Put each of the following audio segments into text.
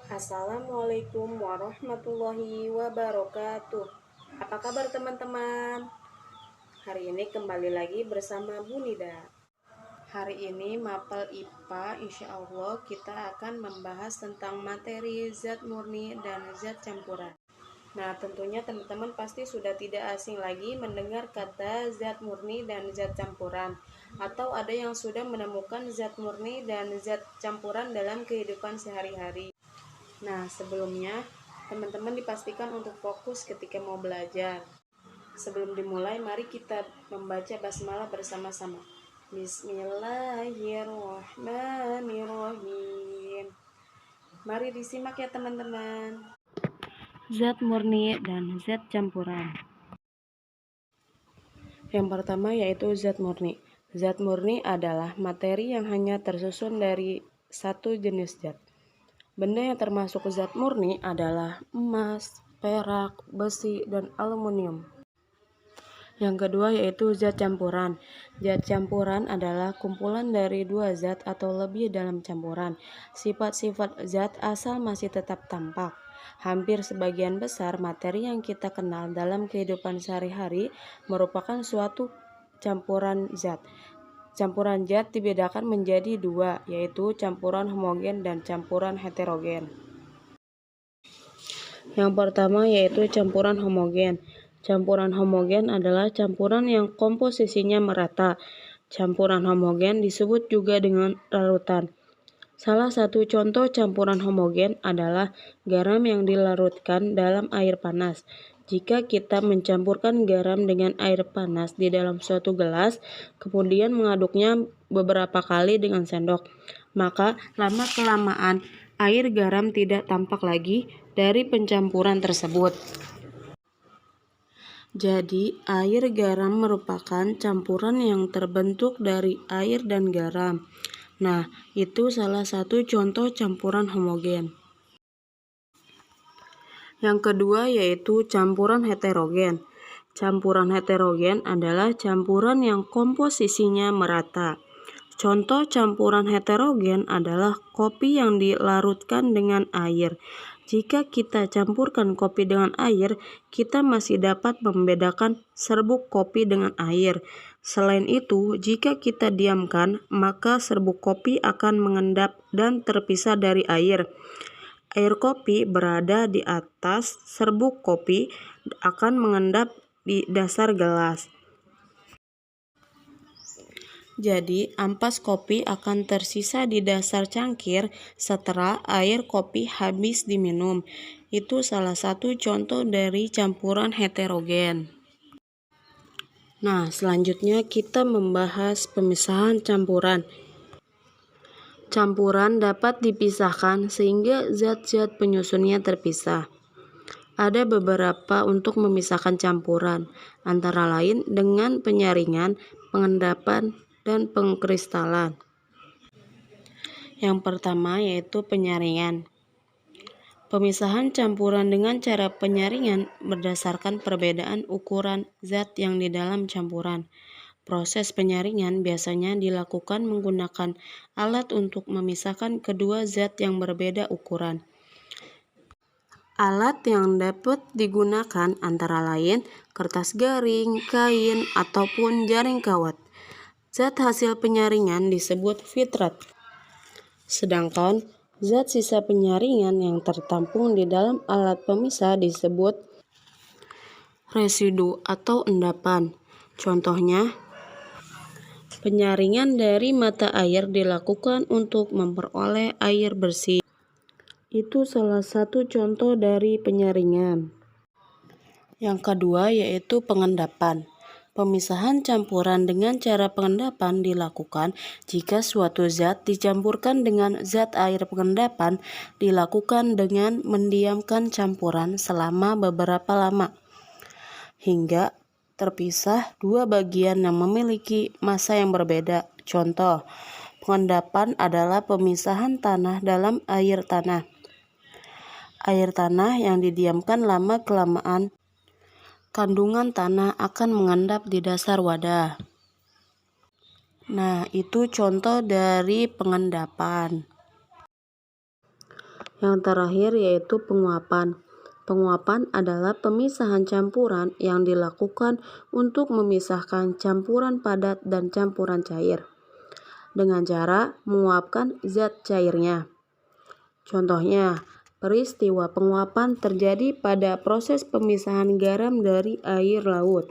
Assalamualaikum warahmatullahi wabarakatuh. Apa kabar teman-teman? Hari ini kembali lagi bersama Bu Nida. Hari ini mapel IPA, insya Allah kita akan membahas tentang materi zat murni dan zat campuran. Nah, tentunya teman-teman pasti sudah tidak asing lagi mendengar kata zat murni dan zat campuran, atau ada yang sudah menemukan zat murni dan zat campuran dalam kehidupan sehari-hari. Nah, sebelumnya teman-teman dipastikan untuk fokus ketika mau belajar. Sebelum dimulai, mari kita membaca basmalah bersama-sama. Bismillahirrahmanirrahim. Mari disimak ya teman-teman. Zat murni dan zat campuran. Yang pertama yaitu zat murni. Zat murni adalah materi yang hanya tersusun dari satu jenis zat. Benda yang termasuk zat murni adalah emas, perak, besi, dan aluminium. Yang kedua yaitu zat campuran. Zat campuran adalah kumpulan dari dua zat atau lebih dalam campuran. Sifat-sifat zat asal masih tetap tampak. Hampir sebagian besar materi yang kita kenal dalam kehidupan sehari-hari merupakan suatu campuran zat. Campuran zat dibedakan menjadi dua, yaitu campuran homogen dan campuran heterogen. Yang pertama yaitu campuran homogen. Campuran homogen adalah campuran yang komposisinya merata. Campuran homogen disebut juga dengan larutan. Salah satu contoh campuran homogen adalah garam yang dilarutkan dalam air panas. Jika kita mencampurkan garam dengan air panas di dalam suatu gelas, kemudian mengaduknya beberapa kali dengan sendok, maka lama-kelamaan air garam tidak tampak lagi dari pencampuran tersebut. Jadi, air garam merupakan campuran yang terbentuk dari air dan garam. Nah, itu salah satu contoh campuran homogen. Yang kedua yaitu campuran heterogen. Campuran heterogen adalah campuran yang komposisinya merata. Contoh campuran heterogen adalah kopi yang dilarutkan dengan air. Jika kita campurkan kopi dengan air, kita masih dapat membedakan serbuk kopi dengan air. Selain itu, jika kita diamkan, maka serbuk kopi akan mengendap dan terpisah dari air. Air kopi berada di atas serbuk kopi akan mengendap di dasar gelas. Jadi, ampas kopi akan tersisa di dasar cangkir setelah air kopi habis diminum. Itu salah satu contoh dari campuran heterogen. Nah, selanjutnya kita membahas pemisahan campuran. Campuran dapat dipisahkan sehingga zat-zat penyusunnya terpisah. Ada beberapa untuk memisahkan campuran, antara lain dengan penyaringan, pengendapan, dan pengkristalan. Yang pertama yaitu penyaringan. Pemisahan campuran dengan cara penyaringan berdasarkan perbedaan ukuran zat yang di dalam campuran. Proses penyaringan biasanya dilakukan menggunakan alat untuk memisahkan kedua zat yang berbeda ukuran. Alat yang dapat digunakan antara lain kertas garing, kain, ataupun jaring kawat. Zat hasil penyaringan disebut fitrat. Sedangkan zat sisa penyaringan yang tertampung di dalam alat pemisah disebut residu atau endapan. Contohnya, penyaringan dari mata air dilakukan untuk memperoleh air bersih. Itu salah satu contoh dari penyaringan. Yang kedua yaitu pengendapan. Pemisahan campuran dengan cara pengendapan dilakukan jika suatu zat dicampurkan dengan zat air. Pengendapan dilakukan dengan mendiamkan campuran selama beberapa lama, hingga terpisah dua bagian yang memiliki massa yang berbeda. Contoh, pengendapan adalah pemisahan tanah dalam air tanah. Air tanah yang didiamkan lama-kelamaan, kandungan tanah akan mengendap di dasar wadah. Nah, itu contoh dari pengendapan. Yang terakhir yaitu penguapan. Penguapan adalah pemisahan campuran yang dilakukan untuk memisahkan campuran padat dan campuran cair dengan cara menguapkan zat cairnya. Contohnya, peristiwa penguapan terjadi pada proses pemisahan garam dari air laut.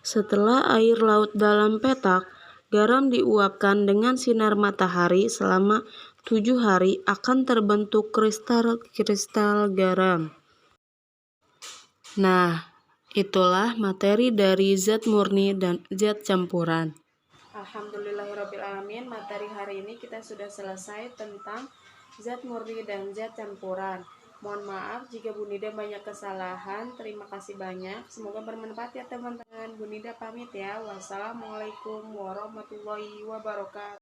Setelah air laut dalam petak, garam diuapkan dengan sinar matahari selama 7 hari akan terbentuk kristal-kristal garam. Nah, itulah materi dari zat murni dan zat campuran. Alhamdulillahirrabbilalamin, materi hari ini kita sudah selesai tentang zat murni dan zat campuran. Mohon maaf jika Bu Nida banyak kesalahan. Terima kasih banyak. Semoga bermanfaat ya teman-teman. Bu Nida pamit ya. Wassalamualaikum warahmatullahi wabarakatuh.